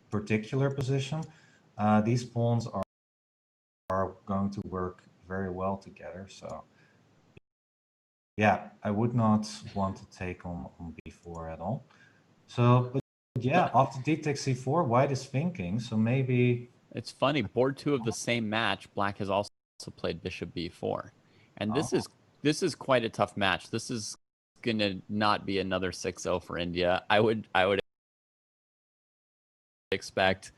particular position, these pawns are going to work very well together. So yeah, I would not want to take on b4 at all. So, but yeah, after d takes c4, white is thinking, so maybe... It's funny, board 2 of the same match, black has also played bishop b4. And this is quite a tough match. This is going to not be another 6-0 for India. I would expect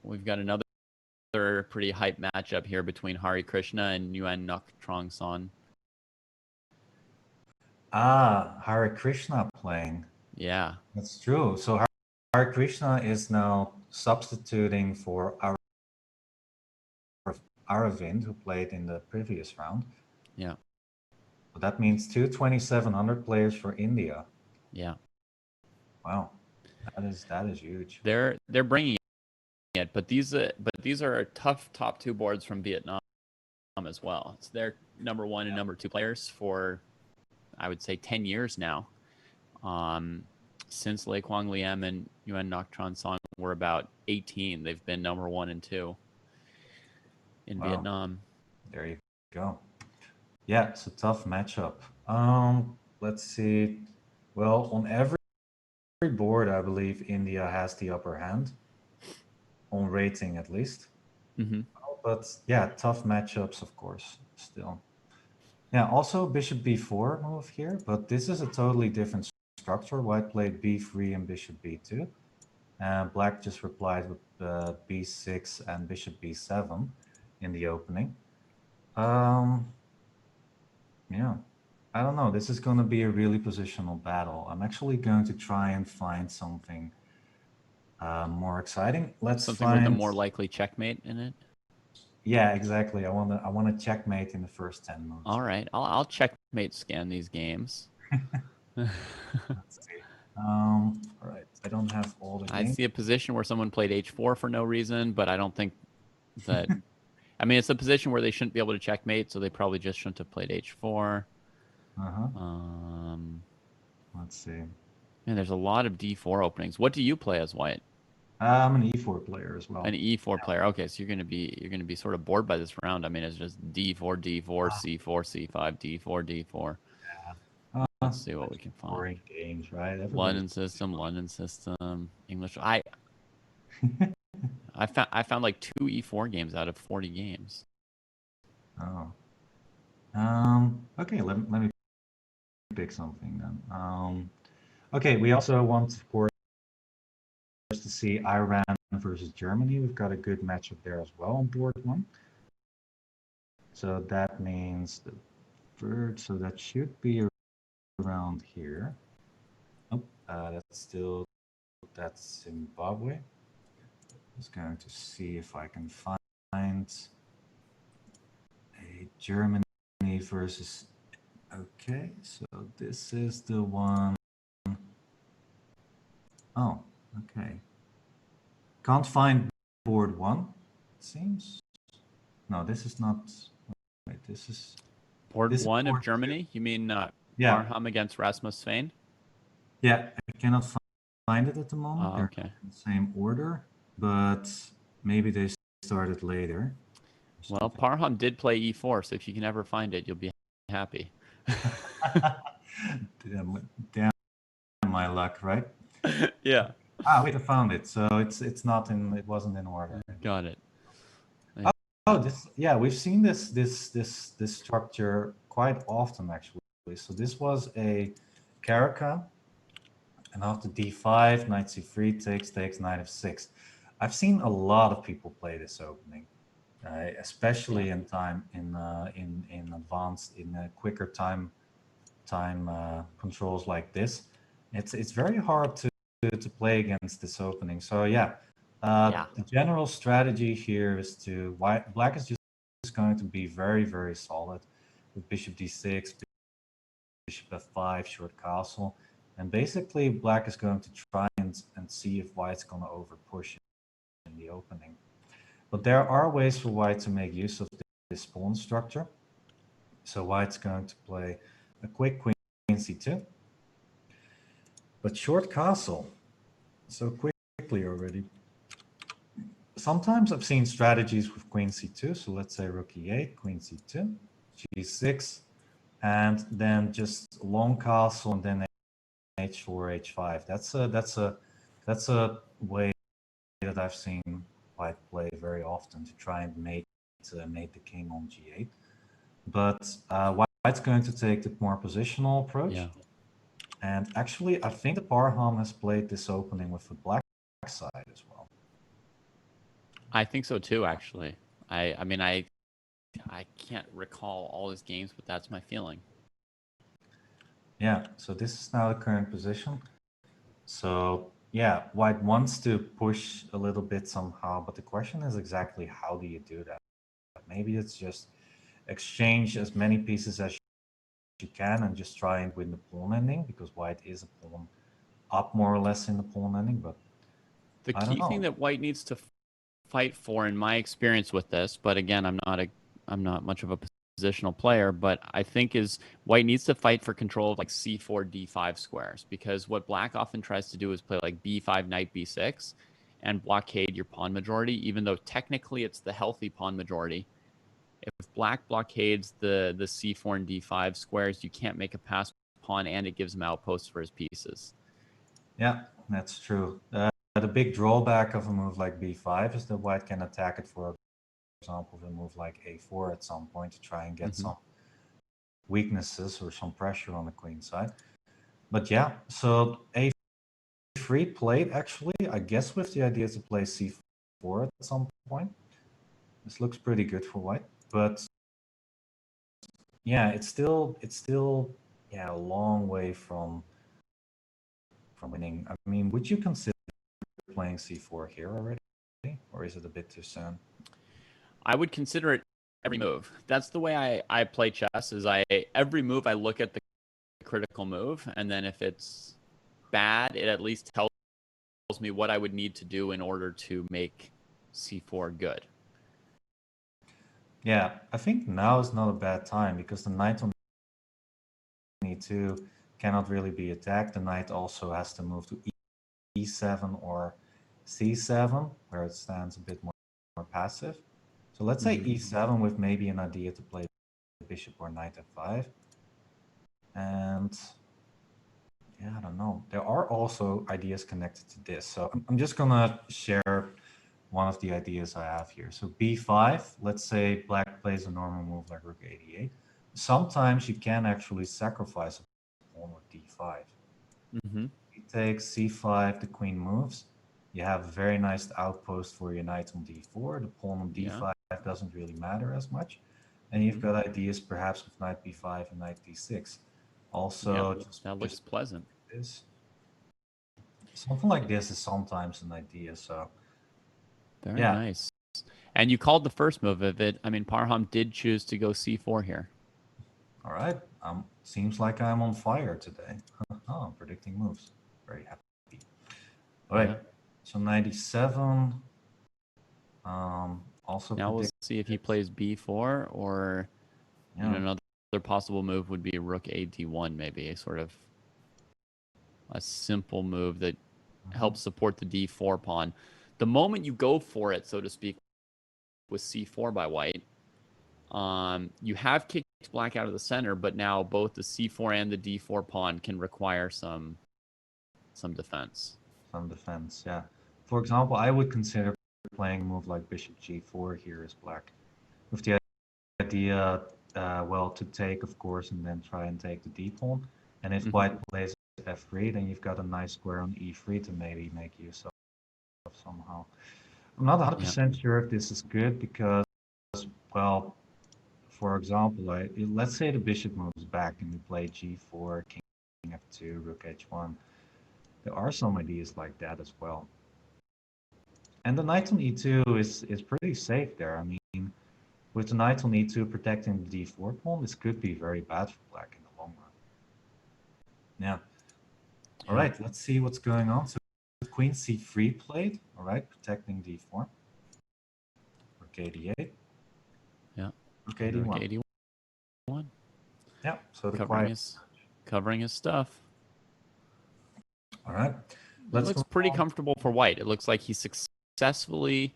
we've got another pretty hype matchup here between Hari Krishna and Nguyen Ngoc Trong Son. Hari Krishna playing. Yeah. That's true. So Hari Krishna is now substituting for Aravind, who played in the previous round. Yeah. So that means 2,700 players for India. Yeah. Wow. That is huge. They're bringing it, but these are tough top 2 boards from Vietnam as well. It's their number 1 and number 2 players for, I would say, 10 years now. Since Lê Quang Liem and Nguyen Ngoc Trong Son were about 18, they've been number 1 and 2 in Vietnam. There you go. Yeah, it's a tough matchup. Let's see. Well, on every board, I believe India has the upper hand, on rating at least. Mm-hmm. But yeah, tough matchups, of course, still. Yeah, also bishop b4 move here, but this is a totally different structure. White played b3 and bishop b2. Black just replied with b6 and bishop b7 in the opening. Yeah, I don't know. This is going to be a really positional battle. I'm actually going to try and find something more exciting. Let's something find with a more likely checkmate in it. Yeah, exactly. I want to checkmate in the first 10 moves. All right, I'll checkmate scan these games. Let's see. All right, I don't have all the games. I see a position where someone played h4 for no reason, but I don't think that. I mean, it's a position where they shouldn't be able to checkmate, so they probably just shouldn't have played h4. Let's see. And there's a lot of d4 openings. What do you play as white? I'm an e4 player as well. An e4 player. Okay, so you're gonna be sort of bored by this round. I mean, it's just d4, d4, c4, c5, d4, d4. Yeah. Let's see what we can find. Boring games, right? London system, English. I found like 2 e4 games out of 40 games. Oh. Okay, let me pick something then. Okay, we also want, of course, to see Iran versus Germany. We've got a good matchup there as well on board 1. So that means the third, so that should be around here. Oh, that's Zimbabwe. Just going to see if I can find a Germany versus... Okay, so this is the one. Oh, okay. Can't find board 1, it seems. No, this is not... Wait, this is... Board 1 of Germany? 2. You mean Parham against Rasmus Svein? Yeah, I cannot find it at the moment. Oh, okay. They're in the same order, but maybe they started later. Well, Parham did play e4, so if you can ever find it, you'll be happy. Damn my luck, right? Yeah. Wait, I found it. So it's not in. It wasn't in order. Got it. We've seen this structure quite often actually. So this was a Caraca, and after d5, knight c3 takes knight f6. I've seen a lot of people play this opening, especially in advanced, quicker time controls like this. It's very hard to play against this opening. So the general strategy here is black is just going to be very, very solid with bishop d6, bishop f5, short castle, and basically black is going to try and see if white's going to overpush in the opening. But there are ways for white to make use of this pawn structure. So white's going to play a quick queen c2, but short castle. So quick quickly already. Sometimes I've seen strategies with queen c2. So let's say rook e8, queen c2, g6, and then just long castle and then h4, h5. That's a way that I've seen white play very often to try and mate the king on g8. But white's going to take the more positional approach. Yeah. And actually, I think the Parham has played this opening with the black side as well. I think so too, actually. I mean, I can't recall all his games, but that's my feeling. Yeah, so this is now the current position. So yeah, white wants to push a little bit somehow, but the question is exactly how do you do that? Maybe it's just exchange as many pieces as you can and just try and win the pawn ending, because white is a pawn up more or less in the pawn ending. But the key thing that white needs to fight for, in my experience with this, but again, I'm not much of a positional player, but I think is white needs to fight for control of like c4, d5 squares, because what black often tries to do is play like b5, knight b6, and blockade your pawn majority, even though technically it's the healthy pawn majority. If black blockades the c4 and d5 squares, you can't make a pass pawn, and it gives him outposts for his pieces. Yeah, that's true. The big drawback of a move like b5 is that white can attack it, for example, with a move like a4 at some point to try and get some weaknesses or some pressure on the queen side. But yeah, so a3 played actually, I guess, with the idea to play c4 at some point. This looks pretty good for white, but yeah, it's still yeah, a long way from winning. I mean, would you consider playing c4 here already, or is it a bit too soon? I would consider it every move. That's the way I play chess. Is every move I look at the critical move, and then if it's bad, it at least tells me what I would need to do in order to make c4 good. Yeah, I think now is not a bad time, because the knight on e2 cannot really be attacked. The knight also has to move to e7 or c7, where it stands a bit more passive. So let's say e7 with maybe an idea to play bishop or knight f5. And yeah, I don't know. There are also ideas connected to this. So I'm just gonna share one of the ideas I have here. So b5, let's say black plays a normal move like rook 88. Sometimes you can actually sacrifice a pawn with d5. He takes c5, the queen moves. You have a very nice outpost for your knight on d4. The pawn on d5 doesn't really matter as much. And you've got ideas perhaps with knight b5 and knight d6. Also, that looks pleasant. Something like this is sometimes an idea. So very nice. And you called the first move of it. I mean, Parham did choose to go c4 here. All right. Seems like I'm on fire today. I'm predicting moves. Very happy. All right. So 97. Also now we'll see if he plays b4, or you know, another possible move would be rook a d1, maybe a sort of a simple move that helps support the d4 pawn. The moment you go for it, so to speak, with c4 by white, you have kicked black out of the center, but now both the c4 and the d4 pawn can require some defense. Some defense, yeah. For example, I would consider playing a move like bishop g4 here as black, with the idea, well, to take, of course, and then try and take the d pawn. And if white plays f3, then you've got a nice square on e3 to maybe make use of somehow. I'm not 100% sure if this is good, because, well, for example, let's say the bishop moves back and we play g4, king f2, rook h1. There are some ideas like that as well. And the knight on e2 is pretty safe there. I mean, with the knight on e2 protecting the d4 pawn, this could be very bad for black in the long run. Yeah. All right, let's see what's going on. So queen c3 played, all right, protecting d4. Rook 88. Yeah. Rook 81. Rook 81. Yeah, so the covering his stuff. All right. It looks pretty comfortable for white. It looks like he successfully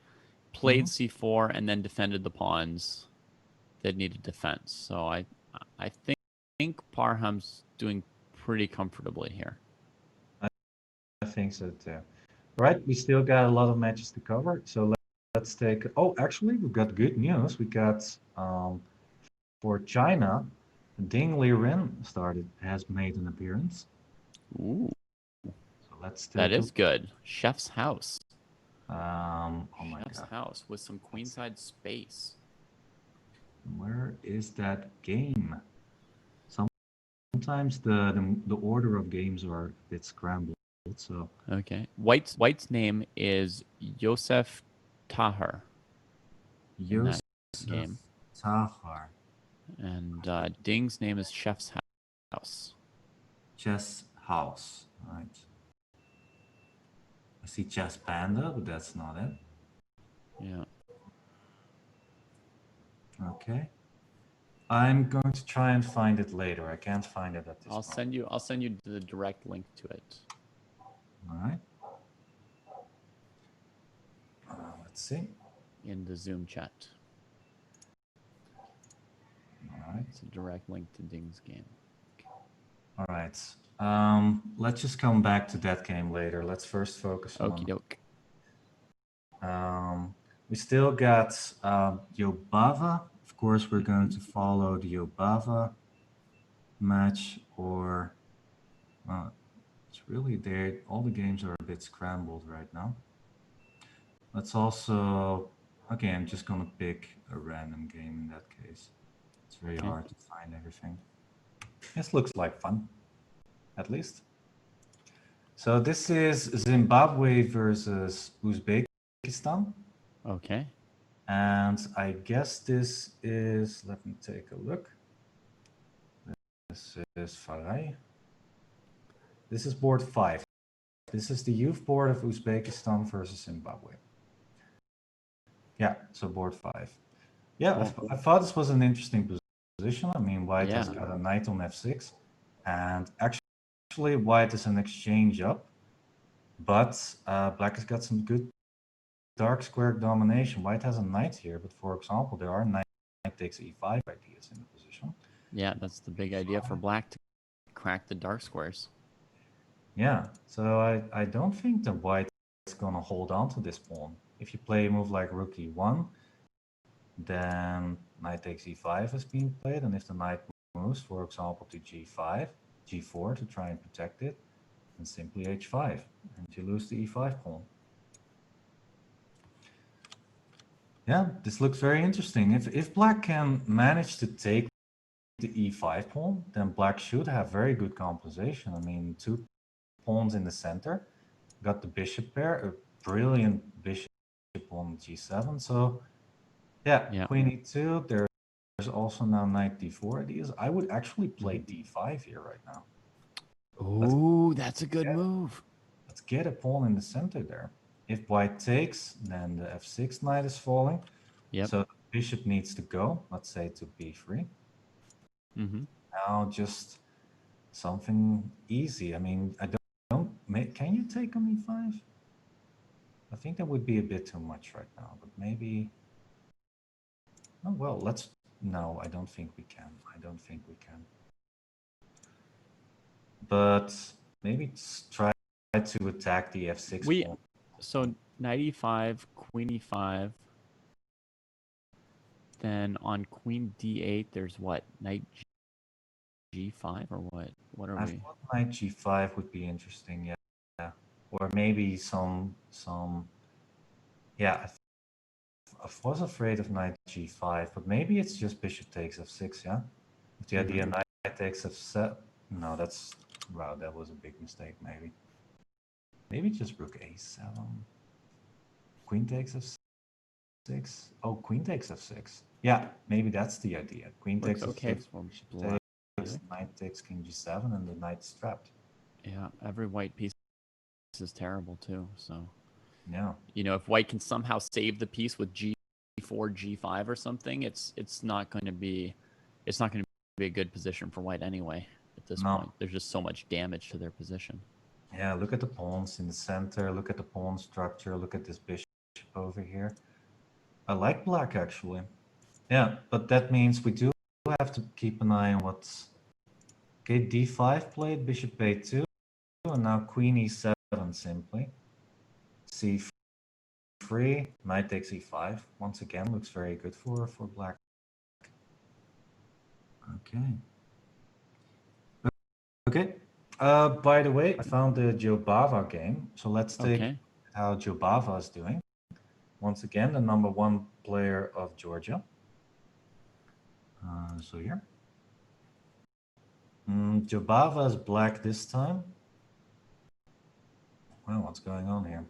played c4 and then defended the pawns that needed defense. So I think Parham's doing pretty comfortably here. I think so too. Right, we still got a lot of matches to cover, so let's take. Oh, actually, we've got good news. We got for China, Ding Liren has made an appearance. Ooh, so let's take. That is good. Chef's house. Oh my Chef's God. house with some queenside space. Where is that game? Sometimes the order of games are a bit scrambled. So okay, White's name is Yosef Tahar. Yosef game. Tahar. And Ding's name is Chef's House. Chess House, right? I see Chess Panda, but that's not it. Yeah. Okay. I'm going to try and find it later. I can't find it at this I'll moment. send you the direct link to it. All right. Let's see. In the Zoom chat. All right. It's a direct link to Ding's game. All right. Let's just come back to that game later. Let's first focus on. Okie doke. We still got Yobava. Of course, we're going to follow the Yobava match, or it's really there. All the games are a bit scrambled right now. Let's also, okay, I'm just gonna pick a random game in that case. It's very hard to find everything. This looks like fun, at least. So this is Zimbabwe versus Uzbekistan. Okay. And I guess this is, let me take a look. This is Farai. This is board 5. This is the youth board of Uzbekistan versus Zimbabwe. Yeah, so board 5. Yeah, cool. I thought this was an interesting position. I mean, white has got a knight on f6. And actually, white is an exchange up. But black has got some good dark square domination. White has a knight here, but for example, there are knight takes e5 ideas in the position. Yeah, that's the big idea for black to crack the dark squares. Yeah, so I don't think that white is going to hold on to this pawn. If you play a move like rook e1, then knight takes e5 is being played, and if the knight moves, for example, to g5, g4 to try and protect it, then simply h5, and you lose the e5 pawn. Yeah, this looks very interesting. If black can manage to take the e5 pawn, then black should have very good composition. I mean, 2 pawns in the center, got the bishop pair, a brilliant bishop on g7. So yeah. Queen e2, there's also now knight d4 ideas. I would actually play d5 here right now. Ooh, that's a good move. Let's get a pawn in the center there. If white takes, then the f6 knight is falling. Yep. So the bishop needs to go, let's say to b3. Now just something easy. I mean, can you take on e5? I think that would be a bit too much right now, but maybe. Oh, well, no, I don't think we can. I don't think we can. But maybe try to attack the f6 pawn. So knight e5, queen e5. Then on queen d8, there's what? Knight g5 or what? What are we? I thought knight g5 would be interesting, yeah. Or maybe some. Yeah, I was afraid of knight g5, but maybe it's just bishop takes f6, yeah? With the idea knight takes f7. No, wow, that was a big mistake, maybe. Maybe just rook a7. Queen takes f6. Oh, queen takes f6. Yeah, maybe that's the idea. Queen takes f6, knight takes king g7, and the knight's trapped. Yeah, every white piece is terrible too, so. Yeah. You know, if white can somehow save the piece with g4, g5 or something, it's not going to be a good position for white anyway at this point. There's just so much damage to their position. Yeah, look at the pawns in the center, look at the pawn structure, look at this bishop over here. I like black actually. Yeah, but that means we do have to keep an eye on what's... Okay, d5 played, bishop a2, and now queen e7 simply. c3, knight takes e5. Once again, looks very good for black. Okay. Okay. By the way, I found the Jobava game, so let's take how Jobava is doing. Once again, the #1 player of Georgia. So here. Jobava is black this time. Well, what's going on here?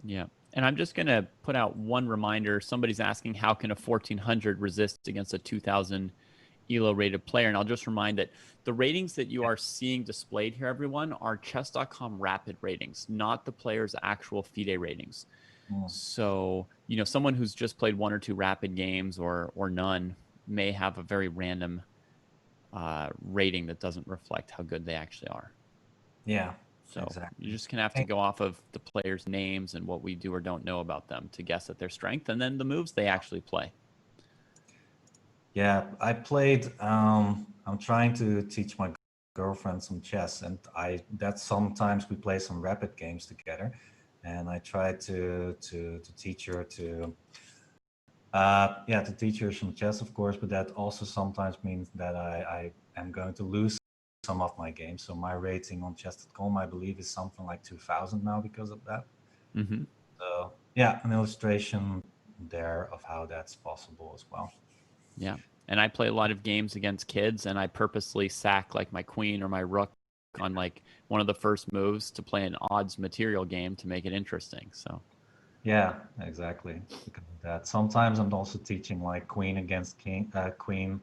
Yeah. And I'm just going to put out one reminder. Somebody's asking, how can a 1400 resist against a 2000 ELO rated player? And I'll just remind that the ratings that you are seeing displayed here, everyone, are chess.com rapid ratings, not the player's actual FIDE ratings. So, you know, someone who's just played 1 or 2 rapid games or none may have a very random rating that doesn't reflect how good they actually are. Yeah. So exactly. you're just going to have to go off of the players' names and what we do or don't know about them to guess at their strength, and then the moves they actually play. Yeah, I played, I'm trying to teach my girlfriend some chess, and that sometimes we play some rapid games together, and I try to teach her to teach her some chess, of course, but that also sometimes means that I am going to lose some of my games. So my rating on chess.com, I believe, is something like 2000 now because of that. So yeah, an illustration there of how that's possible as well. Yeah. And I play a lot of games against kids, and I purposely sack like my queen or my rook on like one of the first moves to play an odds material game to make it interesting. So yeah, exactly. Because of that. Sometimes I'm also teaching like queen against king, queen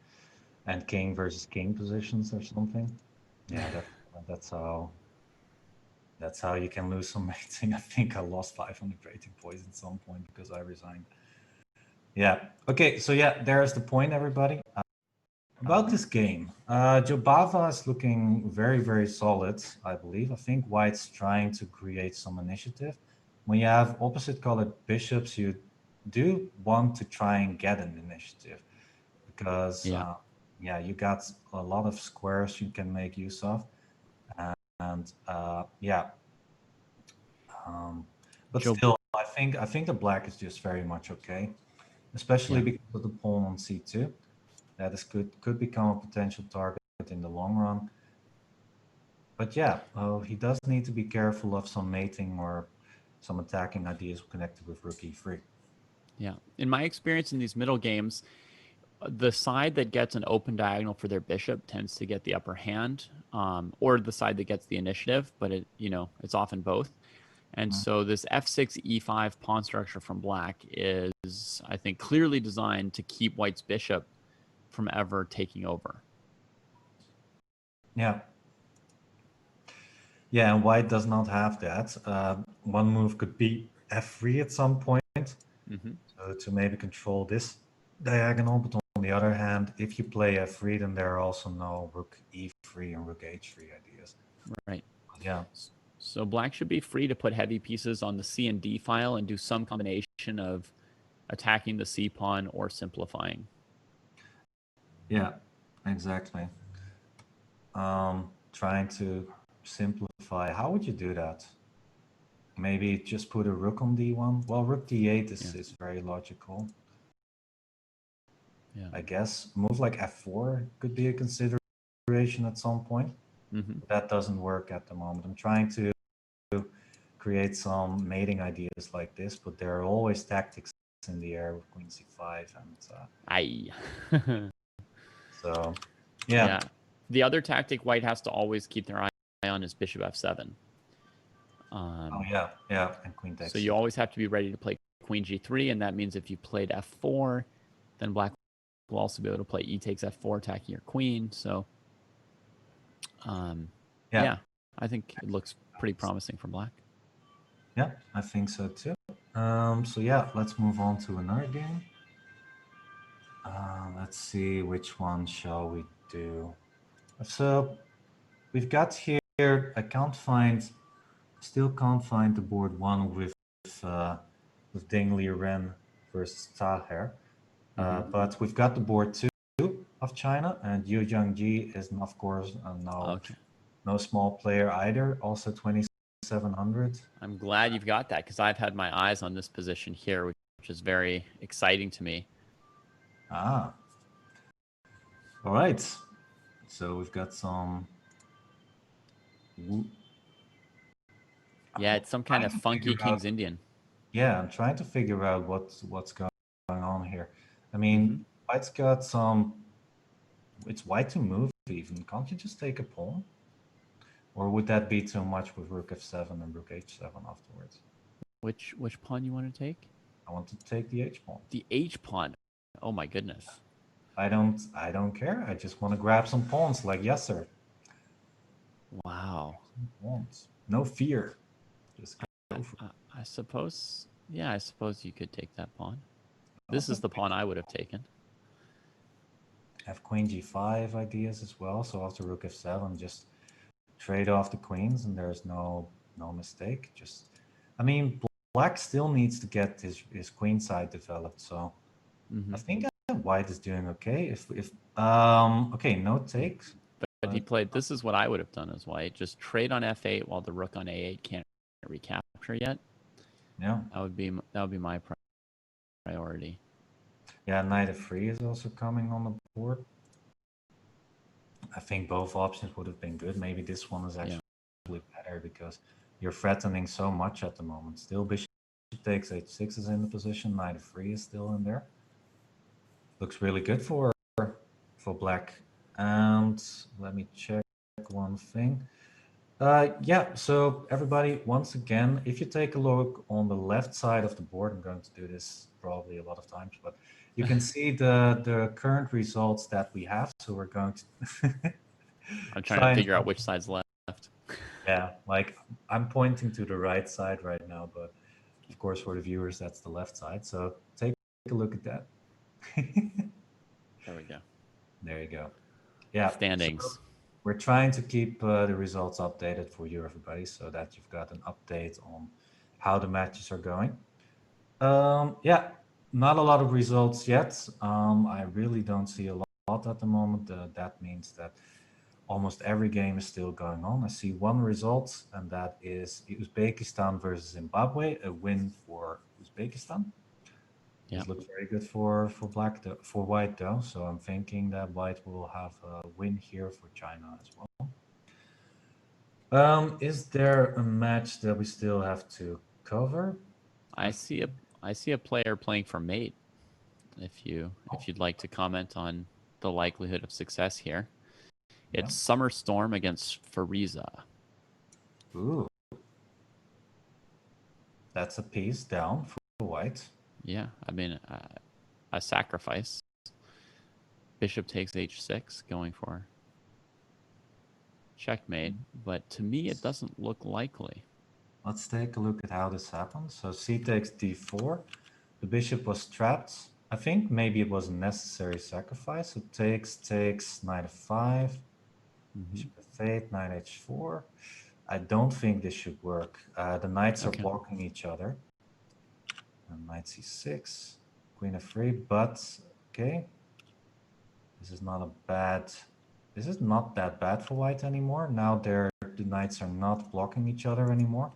and king versus king positions or something. Yeah, that's how you can lose some rating. I think I lost 500 rating points at some point because I resigned. Yeah. Okay. So yeah, there's the point, everybody. About this game, Jobava is looking very, very solid, I believe. I think White's trying to create some initiative. When you have opposite colored bishops, you do want to try and get an initiative because, you got a lot of squares you can make use of. And but still, I think the black is just very much okay, especially because of the pawn on c2. That is could become a potential target in the long run. But yeah, he does need to be careful of some mating or some attacking ideas connected with rook e3. Yeah. In my experience in these middle games, the side that gets an open diagonal for their bishop tends to get the upper hand, or the side that gets the initiative, but it's often both. And so this f6 e5 pawn structure from black is, I think, clearly designed to keep White's bishop from ever taking over. Yeah. Yeah, and White does not have that. One move could be f3 at some point, to maybe control this diagonal. But on the other hand, if you play f3, then there are also no rook e3 and rook h3 ideas. Right. Yeah. So black should be free to put heavy pieces on the c and d file and do some combination of attacking the c pawn or simplifying. Yeah, exactly. Trying to simplify. How would you do that? Maybe just put a rook on d1. Well, rook d8 is very logical. Yeah. I guess move like f4 could be a consideration at some point. But that doesn't work at the moment. I'm trying to create some mating ideas like this, but there are always tactics in the air with queen c5 and so yeah. The other tactic White has to always keep their eye on is bishop f7. And queen takes. So you always have to be ready to play queen g3, and that means if you played f4, then black will also be able to play e takes f4, attacking your queen. So I think it looks pretty promising for black. Yeah, I think so too. So yeah, let's move on to another game. Let's see, which one shall we do? So we've got here, I can't find Still can't find the board 1 with Ding Liren versus Taher. But we've got the board 2 of China, and Yu Jiangji is, of course, no small player either, also 2,700. I'm glad you've got that, because I've had my eyes on this position here, which is very exciting to me. All right. So we've got some... Yeah, it's some kind of funky King's Indian. Yeah, I'm trying to figure out what's going on here. I mean, White's got some... It's white to move even. Can't you just take a pawn? Or would that be too much with rook f7 and rook h7 afterwards? Which pawn you want to take? I want to take the h pawn. The h pawn. Oh my goodness. I don't care. I just want to grab some pawns like yes, sir. Wow. Pawns. No fear. Just go for it. I suppose, yeah, I suppose you could take that pawn. This is the pawn I would have taken. Have queen g5 ideas as well. So after rook f7, just trade off the queens, and there's no mistake. Just, I mean, black still needs to get his queen side developed. So I think white is doing okay. Okay, no takes. But he played. This is what I would have done as white. Just trade on f8 while the rook on a8 can't recapture yet. Yeah, that would be my priority. Yeah, knight f3 is also coming on the board. I think both options would have been good. Maybe this one is actually better because you're threatening so much at the moment. Still, bishop takes h6 is in the position. Knight f3 is still in there. Looks really good for black. And let me check one thing. Yeah, so everybody, once again, if you take a look on the left side of the board, I'm going to do this probably a lot of times, but you can see the current results that we have. So we're going to... I'm trying to figure out which side's left. Yeah, like I'm pointing to the right side right now, but of course for the viewers, that's the left side. So take a look at that. There we go. There you go. Yeah. Standings. So we're trying to keep the results updated for you, everybody, so that you've got an update on how the matches are going. Yeah, not a lot of results yet. I really don't see a lot at the moment. That means that almost every game is still going on. I see one result, and that is Uzbekistan versus Zimbabwe, a win for Uzbekistan. Yeah. This looks very good for white though. So I'm thinking that white will have a win here for China as well. Is there a match that we still have to cover? I see a player playing for mate. If you'd like to comment on the likelihood of success here. It's Summer Storm against Fariza. Ooh. That's a piece down for white. Yeah, I mean, a sacrifice. Bishop takes h6, going for checkmate. But to me, it doesn't look likely. Let's take a look at how this happens. So c takes d4. The bishop was trapped. I think maybe it was a necessary sacrifice. So takes knight f5. Bishop f8, knight h4. I don't think this should work. The knights are blocking each other. And knight c6, queen f3, but okay. This is not that bad for white anymore. Now the knights are not blocking each other anymore.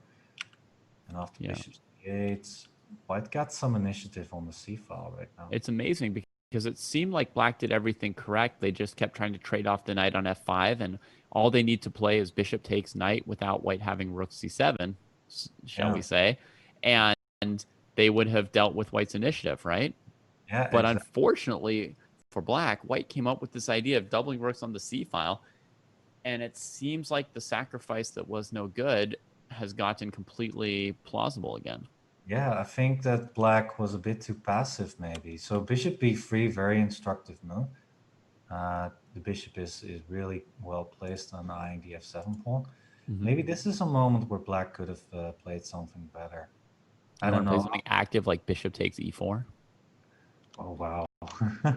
And after bishop c8, white got some initiative on the c file right now. It's amazing because it seemed like black did everything correct. They just kept trying to trade off the knight on f5, and all they need to play is bishop takes knight without white having rook c7, shall we say, and they would have dealt with white's initiative, right? Yeah. But unfortunately for black, white came up with this idea of doubling rooks on the c file, and it seems like the sacrifice that was no good has gotten completely plausible again. Yeah, I think that black was a bit too passive, maybe. So bishop b3, very instructive move. The bishop is really well placed on eyeing the f7 pawn. Maybe this is a moment where black could have played something better. I don't know. Play something active like bishop takes e4. Oh wow,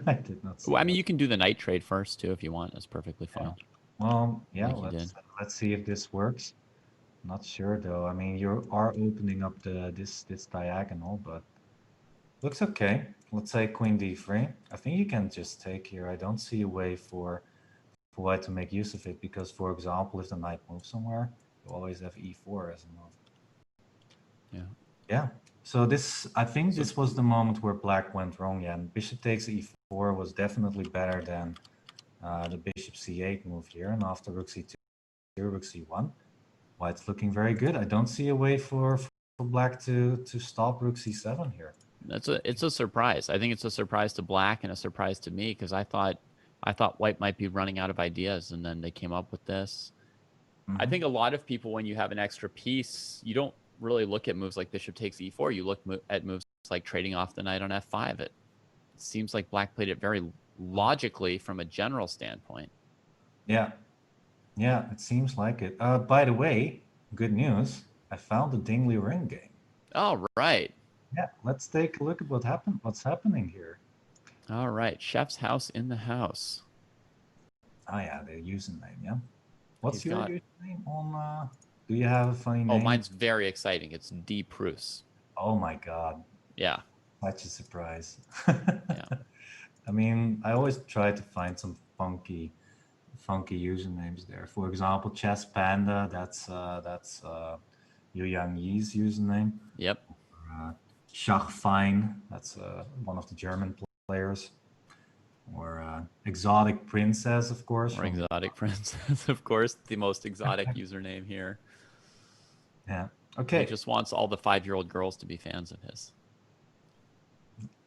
I did not see well, I mean, you can do the knight trade first too if you want. That's perfectly fine. Well, yeah. Like Let's see if this works. Not sure though. I mean, you are opening up this diagonal, but looks okay. Let's say queen d3. I think you can just take here. I don't see a way for white to make use of it because, for example, if the knight moves somewhere, you always have e4 as a move. Yeah. Yeah. So I think this was the moment where black went wrong. Yeah, and bishop takes e4 was definitely better than the bishop c8 move here. And after rook c2, rook c1, white's looking very good. I don't see a way for black to stop rook c7 here. It's a surprise. I think it's a surprise to black and a surprise to me because I thought white might be running out of ideas, and then they came up with this. I think a lot of people, when you have an extra piece, you don't really look at moves like bishop takes e4. You look at moves like trading off the knight on f5. It seems like black played it very logically from a general standpoint. Yeah. Yeah, it seems like it. By the way, good news. I found the Dingley Ring game. Oh, right. Yeah, let's take a look at what's happening here. All right, Chef's house in the house. Oh yeah, the username, yeah. What's your username on, do you have a funny name? Oh, mine's very exciting. It's D. Prus. Oh my God. Yeah. Such a surprise. Yeah. I mean, I always try to find some funky usernames there. For example, Chess Panda, that's Yu Yang Yi's username. Yep. Schachfein, that's one of the German players. Or Exotic Princess, of course. Or Exotic Princess, of course, the most exotic username here. Yeah. Okay. He just wants all the 5-year-old girls to be fans of his.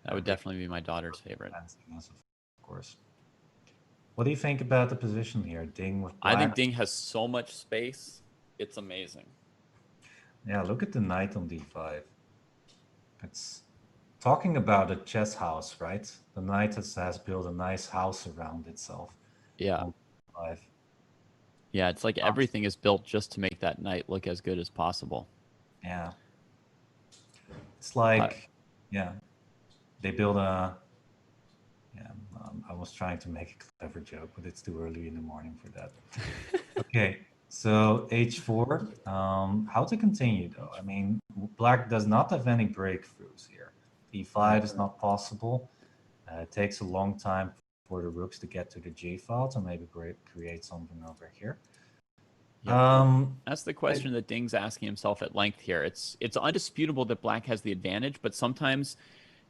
That would definitely be my daughter's favorite. Of course. What do you think about the position here? Ding with black? I think Ding has so much space. It's amazing. Yeah, look at the knight on d5. It's talking about a chess house, right? The knight has built a nice house around itself. Yeah. Yeah, it's like everything is built just to make that knight look as good as possible. Yeah. It's like, yeah, they build a, yeah, I was trying to make a clever joke, but it's too early in the morning for that. Okay, so h4, how to continue though? I mean, black does not have any breakthroughs here. e5 is not possible. It takes a long time for the rooks to get to the g file to maybe create something over here. Yeah. That's the question that Ding's asking himself at length here. It's undisputable that black has the advantage, but sometimes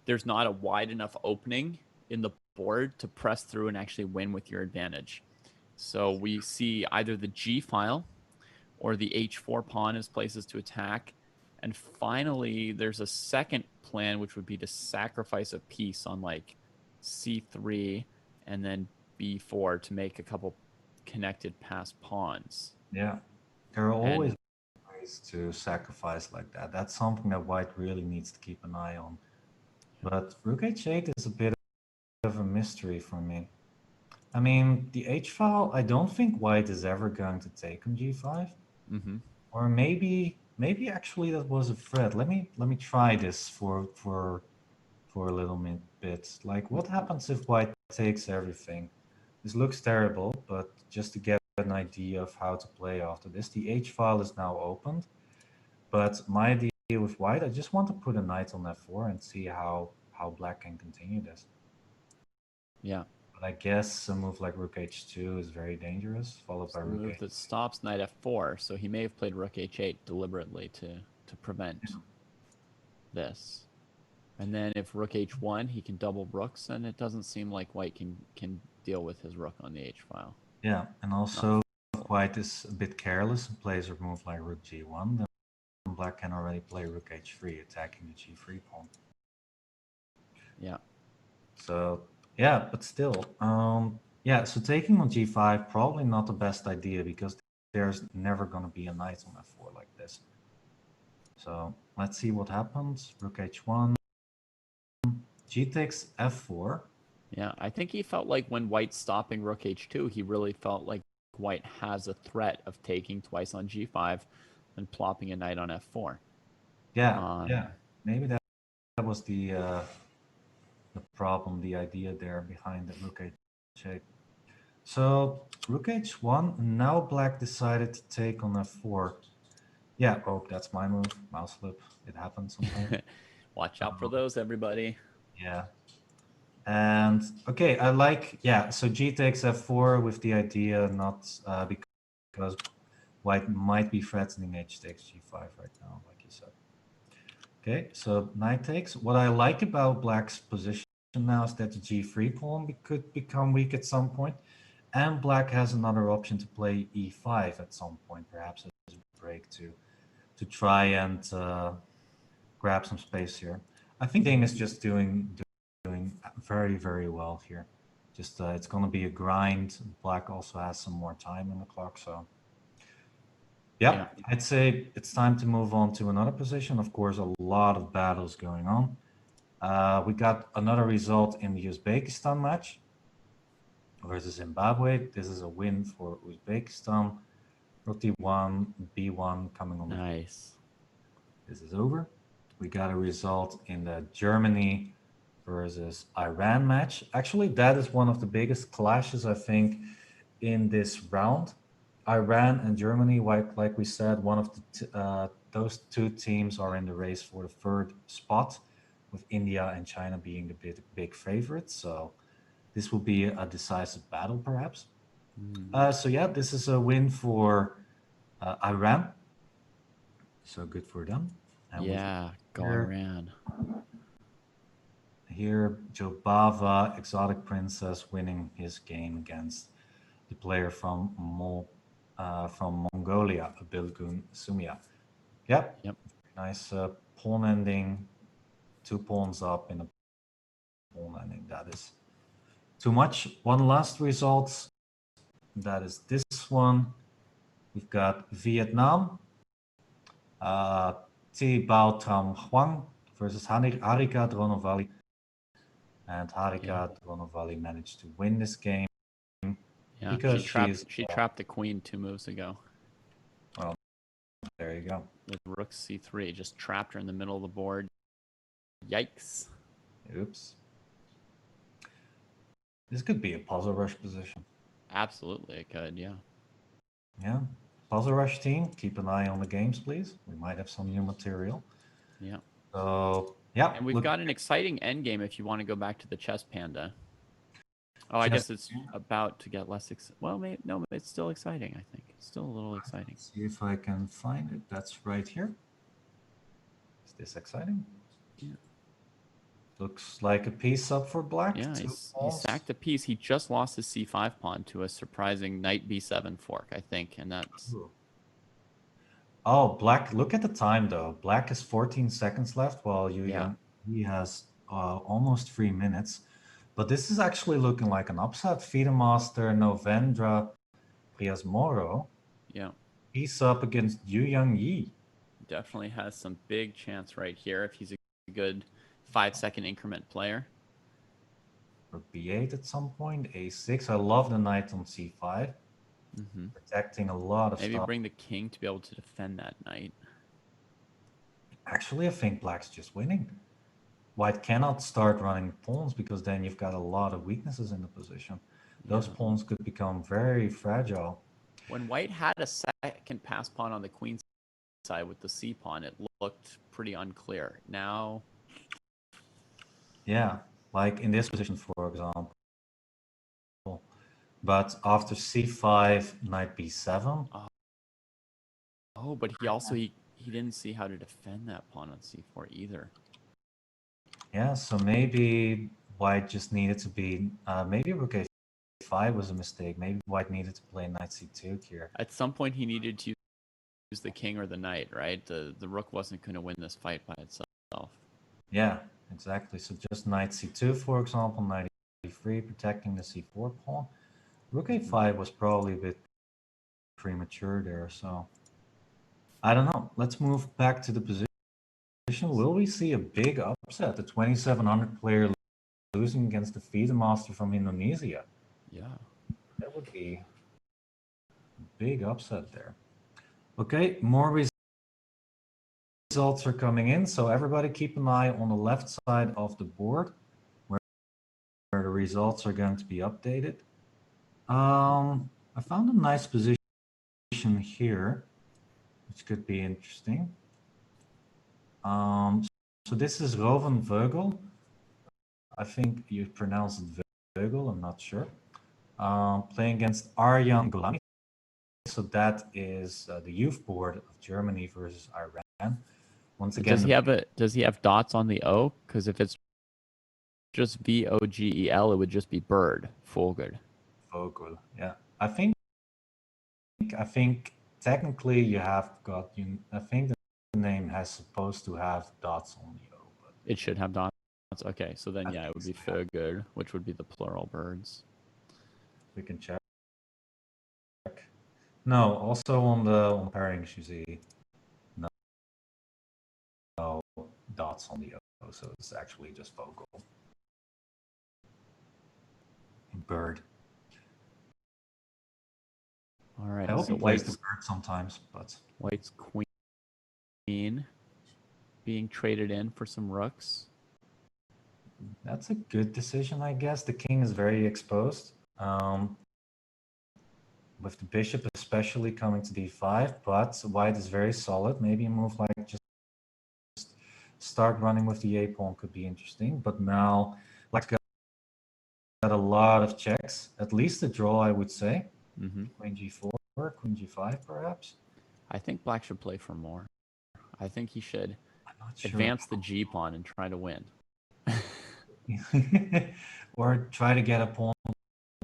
there's not a wide enough opening in the board to press through and actually win with your advantage. So we see either the g file or the h4 pawn as places to attack. And finally, there's a second plan, which would be to sacrifice a piece on like c3 and then b4 to make a couple connected passed pawns. Yeah, there are always ways to sacrifice like that. That's something that white really needs to keep an eye on. But rook h8 is a bit of a mystery for me. I mean, the h file, I don't think white is ever going to take on g5. Mm-hmm. Or maybe actually that was a threat. Let me try this for a little bit. Like, what happens if white takes everything? This looks terrible, but just to get an idea of how to play after this, the h file is now opened. But my idea with white, I just want to put a knight on f4 and see how black can continue this. Yeah. But I guess a move like rook h2 is very dangerous, followed by rook move that stops knight f4. So he may have played rook h8 deliberately to prevent this. And then if rook h1, he can double rooks, and it doesn't seem like white can deal with his rook on the h file. Yeah, and also if white is a bit careless and plays a move like rook g1, then black can already play rook h3, attacking the g3 pawn. Yeah. So yeah, but still, yeah. So taking on g5 probably not the best idea because there's never going to be a knight on f4 like this. So let's see what happens. Rook h1, g takes f4. Yeah, I think he felt like when white's stopping rook h2, he really felt like white has a threat of taking twice on g5 and plopping a knight on f4. Yeah, yeah. Maybe that was the problem, the idea there behind the rook h8. So rook h1, now black decided to take on f4. Yeah, oh, that's my move. Mouse flip. It happens sometimes. Watch out for those, everybody. Yeah. And okay, I like, yeah, so G takes F4 with the idea not because white might be threatening H takes G5 right now, like you said. Okay, so knight takes. What I like about black's position now is that the G3 pawn could become weak at some point, and black has another option to play E5 at some point, perhaps as a break to try and grab some space here. I think Dame is just doing very, very well here. Just it's going to be a grind. Black also has some more time in the clock, so yeah, I'd say it's time to move on to another position. Of course, a lot of battles going on. We got another result in the Uzbekistan match versus Zimbabwe. This is a win for Uzbekistan. Rook D1, B1 coming on. Nice. This is over. We got a result in the Germany versus Iran match. Actually, that is one of the biggest clashes, I think, in this round. Iran and Germany, like we said, one of the those two teams are in the race for the third spot, with India and China being the big favorites. So this will be a decisive battle, perhaps. So yeah, this is a win for Iran. So good for them. And yeah, go Iran. Here, Jobava, Exotic Princess, winning his game against the player from Mongolia, Bilgun Sumia. Yep. Nice pawn ending. 2 pawns up in a pawn ending. That is too much. One last result. That is this one. We've got Vietnam. Thi Bao Tam Huang versus Harika Dronovali. And Harika Dronovali managed to win this game. Yeah, because she trapped the queen 2 moves ago. Well, there you go. With rook c3, just trapped her in the middle of the board. Yikes. Oops. This could be a puzzle rush position. Absolutely, it could, yeah. Yeah. Puzzle rush team, keep an eye on the games, please. We might have some new material. Yeah. So, yeah. And we've got an exciting endgame if you want to go back to the chess panda. Oh, I guess it's about to get less well, no, it's still exciting, I think. It's still a little exciting. Let's see if I can find it. That's right here. Is this exciting? Yeah. Looks like a piece up for black. Yeah, he sacked a piece. He just lost his c5 pawn to a surprising knight b7 fork, I think, and that's... Ooh. Oh, black, look at the time, though. Black has 14 seconds left, while he has almost 3 minutes. But this is actually looking like an upset. Master, Novendra, Prias Moro. Yeah. He's up against Yu Yang Yi. Definitely has some big chance right here if he's a good 5-second increment player. Or B8 at some point, A6. I love the knight on C5. Protecting a lot of stuff. Maybe bring the king to be able to defend that knight. Actually, I think black's just winning. White cannot start running pawns because then you've got a lot of weaknesses in the position. Those pawns could become very fragile. When white had a second pass pawn on the queen side with the c pawn, it looked pretty unclear. Now... Yeah, like in this position, for example. But after c5, knight b7. Oh, but he also he didn't see how to defend that pawn on c4 either. Yeah, so maybe white just needed to be maybe rook a5 was a mistake. Maybe white needed to play knight c2 here. At some point, he needed to use the king or the knight, right? The rook wasn't going to win this fight by itself. Yeah, exactly. So just knight c2, for example, knight e3, protecting the c4 pawn. Rook a5 was probably a bit premature there, so I don't know. Let's move back to the position. Will we see a big upset? The 2700 player losing against the FIDE master from Indonesia. Yeah. That would be a big upset there. Okay, more results are coming in, so everybody keep an eye on the left side of the board where the results are going to be updated. I found a nice position here. which could be interesting. So this is Rowan Vogel. I think you pronounce it Vogel, I'm not sure. Playing against Arjan Golani. So that is the youth board of Germany versus Iran. Once again, does he have dots on the O? Because if it's just Vogel, it would just be bird. Vogel. Vogel, yeah. I think technically you have got I think the name has supposed to have dots on the O, but it should have dots. Okay, so then yeah, it would be Vogel, which would be the plural birds. We can check. No, also on the pairings you see no dots on the O, so it's actually just Vogel. Bird. All right. I hope he plays the bird sometimes, but White's queen being traded in for some rooks. That's a good decision, I guess. The king is very exposed. With the bishop especially coming to d5, but white is very solid. Maybe a move like just start running with the a pawn could be interesting. But now black's got a lot of checks. At least a draw, I would say. Queen g4, queen g5, perhaps. I think black should play for more. I think he should advance the g pawn and try to win. Or try to get a pawn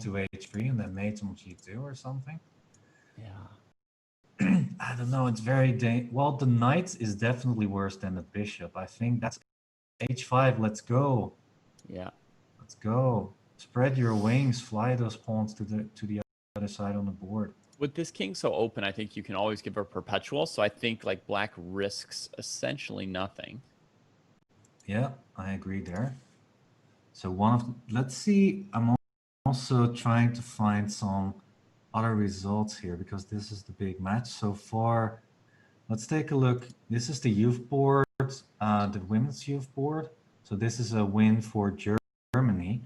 to h3 and then mate on g2 or something. Yeah. I don't know. It's very well. The knight is definitely worse than the bishop. I think that's h5. Let's go. Yeah. Let's go. Spread your wings. Fly those pawns to the other side on the board. With this king so open, I think you can always give a perpetual. So I think like black risks essentially nothing. Yeah, I agree there. So let's see. I'm also trying to find some other results here because this is the big match so far. Let's take a look. This is the youth board, the women's youth board. So this is a win for Germany.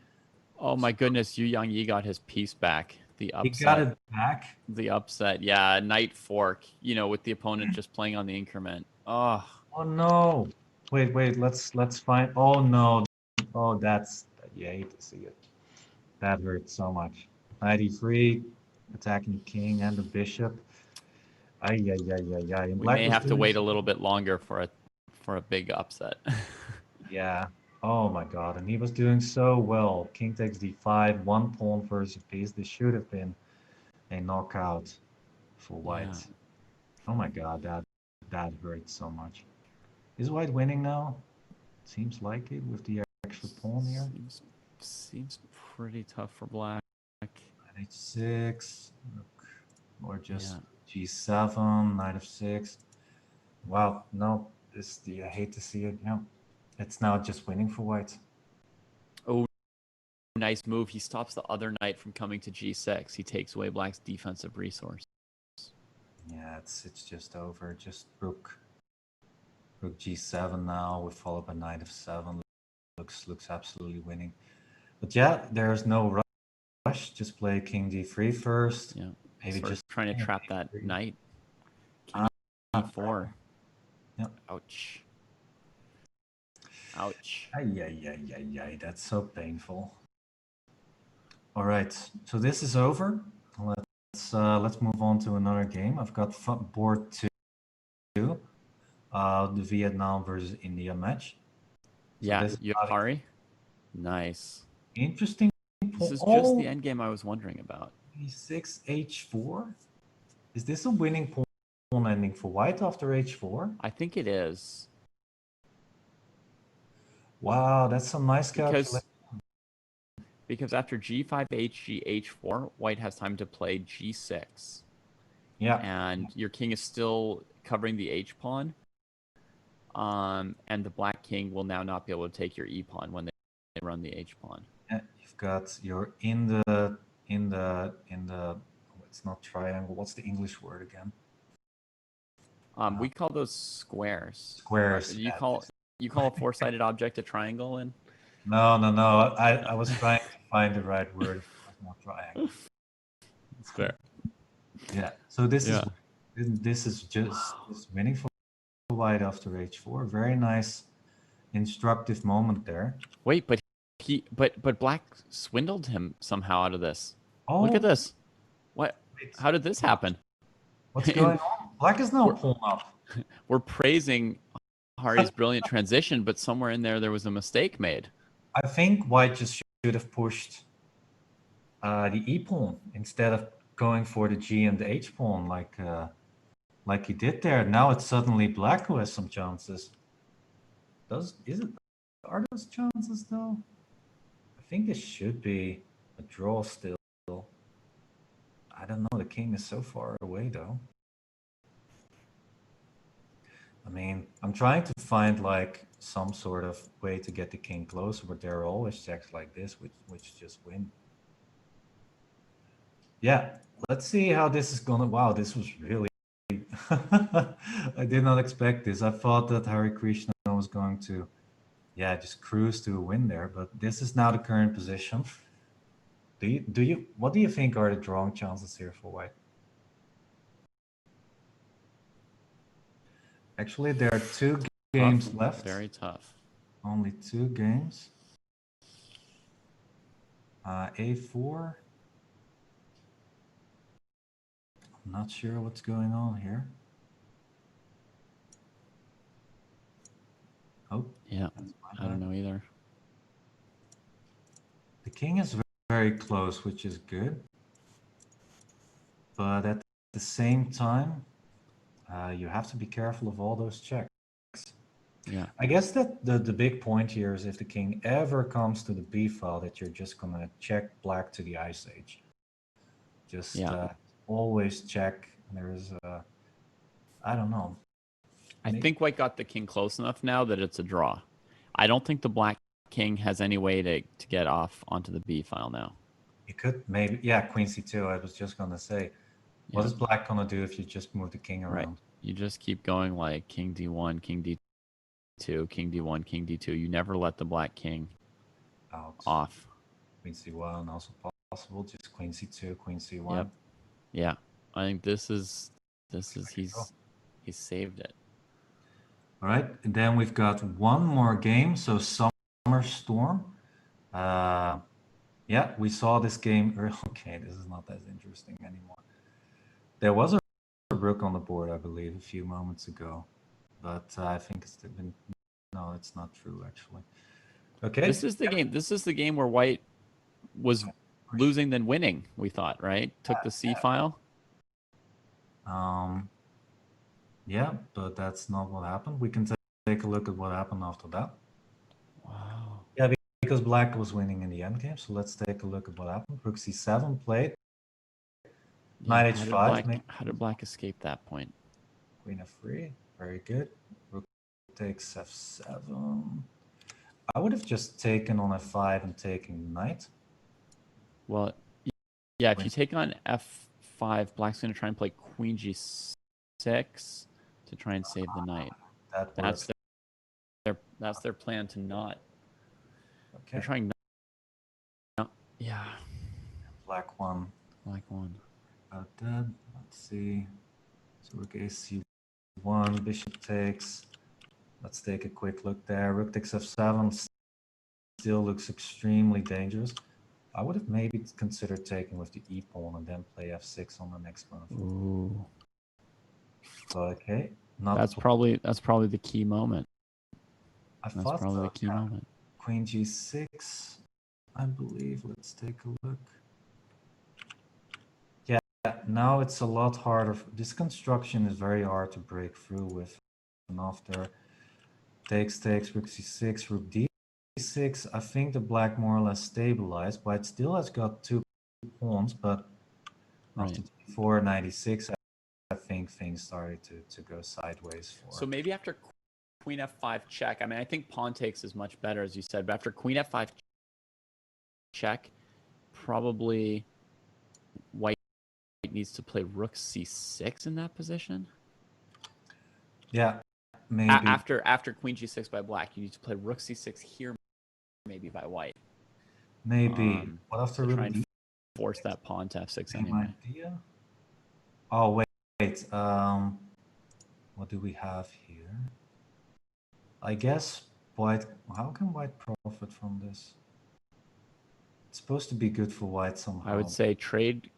Oh my goodness, Yu Yang Yi got his piece back. The upset. He got it back. The upset, yeah. Knight fork. With the opponent just playing on the increment. Oh no! Wait. Let's find. Oh no! Oh, you hate to see it. That hurts so much. 93, attacking the king and the bishop. We may have to wait a little bit longer for a big upset. Yeah. Oh my god. And he was doing so well. King takes d5, one pawn versus a piece. This should have been a knockout for white. Yeah. Oh my god, that hurts so much. Is white winning now? Seems like it with the extra pawn here. Seems pretty tough for black. h6, or just g7, knight f6. Wow, no, I hate to see it. Yeah, it's now just winning for white. Oh, nice move. He stops the other knight from coming to g6. He takes away black's defensive resource. Yeah, it's just over. Just rook g7 now, with followed by knight f7. Looks absolutely winning. But yeah, there's no rush. Just play king d3 first. Yeah, maybe just trying to trap that knight. King d4. Yep. Ouch. Ouch. Ay, that's so painful. All right, so this is over. Let's move on to another game. I've got board 2, the Vietnam versus India match. So yeah, Yukari. Nice. Interesting. This is just the endgame I was wondering about. e6, h4. Is this a winning pawn ending for white after h4? I think it is. Wow, that's some nice calculation. Because after g5, hg, h4, white has time to play g6. Yeah. And your king is still covering the h pawn. And the black king will now not be able to take your e pawn when they run the h pawn. Yeah, you're in the it's not triangle. What's the English word again? We call those squares. Squares. You call a four-sided object a triangle? And no. I was trying to find the right word. It's not triangle. It's fair. Yeah. So this is This is just winning for white after h4. Very nice, instructive moment there. Wait, but black swindled him somehow out of this. Oh, look at this. What? wait. How did this happen? What's going on? Black is now pulling up. We're praising Hari's brilliant transition, but somewhere in there was a mistake made. I think white just should have pushed the e pawn instead of going for the g and the h pawn like he did there. Now it's suddenly black who has some chances. Are those chances though? I think this should be a draw still. I don't know. The king is so far away though. I mean, I'm trying to find like some sort of way to get the king closer, but there are always checks like this which just win. Yeah, let's see how this is gonna. Wow, this was really. I did not expect this. I thought that Hare Krishna was going to, yeah, just cruise to a win there. But this is now the current position. What do you think are the drawing chances here for white? Actually, there are 2 games left. Very tough. Only 2 games. A4. I'm not sure what's going on here. Oh, yeah, I don't know either. The king is very close, which is good. But at the same time, you have to be careful of all those checks. Yeah. I guess that the big point here is if the king ever comes to the b file, that you're just going to check black to the ice age. Just always check. There's I don't know. I think white got the king close enough now that it's a draw. I don't think the black king has any way to get off onto the b file now. You could maybe, yeah, queen c2. I was just going to say, what is black going to do if you just move the king around? Right. You just keep going like king d1, king d2, king d1, king d2. You never let the black king off. Queen c1 also possible. Just queen c2, queen c1. Yep. Yeah. I think this is he's saved it. All right, and then we've got one more game. So Summer Storm. Yeah, we saw this game earlier. Okay, this is not as interesting anymore. There was a rook on the board, I believe, a few moments ago, but I think it's been. No, it's not true actually. Okay. This is the game. This is the game where white was losing then winning. We thought, right? Took the c file. Yeah, but that's not what happened. We can take a look at what happened after that. Wow. Yeah, because black was winning in the endgame. So let's take a look at what happened. Rook c7 played. Knight h5. How did black escape that point? Queen f3. Very good. Rook takes f7. I would have just taken on f5 and taken knight. Well, yeah, if you take on f5, black's going to try and play queen g6 to try and save the knight. That's their plan to not. Okay. They're trying not. Yeah. Black one. Black one. About that. Let's see. So rook ac1, bishop takes. Let's take a quick look there. Rook takes f7. Still looks extremely dangerous. I would have maybe considered taking with the e pawn and then play f6 on the next move. Ooh. So, okay. That's probably the key moment. That's probably the key moment. Queen g6, I believe. Let's take a look. Yeah, now it's a lot harder. This construction is very hard to break through with. And after takes, rook c6, rook d6, I think the black more or less stabilized. White still has got 2 pawns, but after d4, 96, I think things started to go sideways. So maybe after queen f5 check, I mean, I think pawn takes is much better, as you said, but after queen f5 check, probably white needs to play rook c6 in that position. Yeah, maybe. After queen g6 by black, you need to play rook c6 here, maybe by white. Maybe. What after rook d6? Force that pawn to f6 anyway. Idea? Oh, What do we have here? I guess white. How can white profit from this? It's supposed to be good for white somehow. I would say trade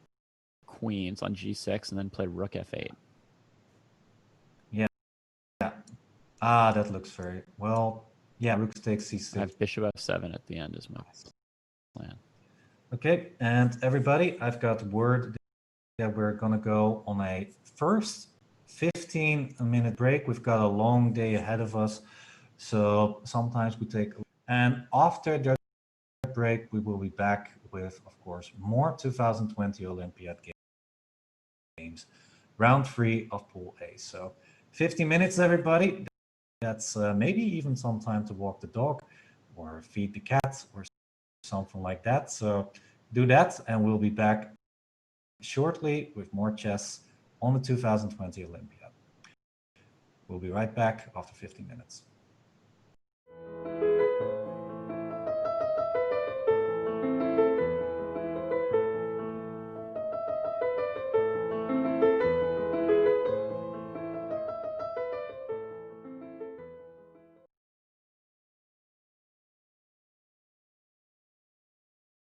queens on g6 and then play rook f8. Yeah. Ah, that looks very well. Yeah, rook takes c6. I have bishop f7 at the end is my plan. Okay, and everybody, I've got word that we're gonna go on a first 15-minute break. We've got a long day ahead of us, so sometimes we take. And after that break, we will be back with, of course, more 2020 Olympiad games, round 3 of Pool A. So 50 minutes, everybody. That's maybe even some time to walk the dog or feed the cat or something like that. So do that, and we'll be back shortly with more chess on the 2020 Olympiad. We'll be right back after 15 minutes.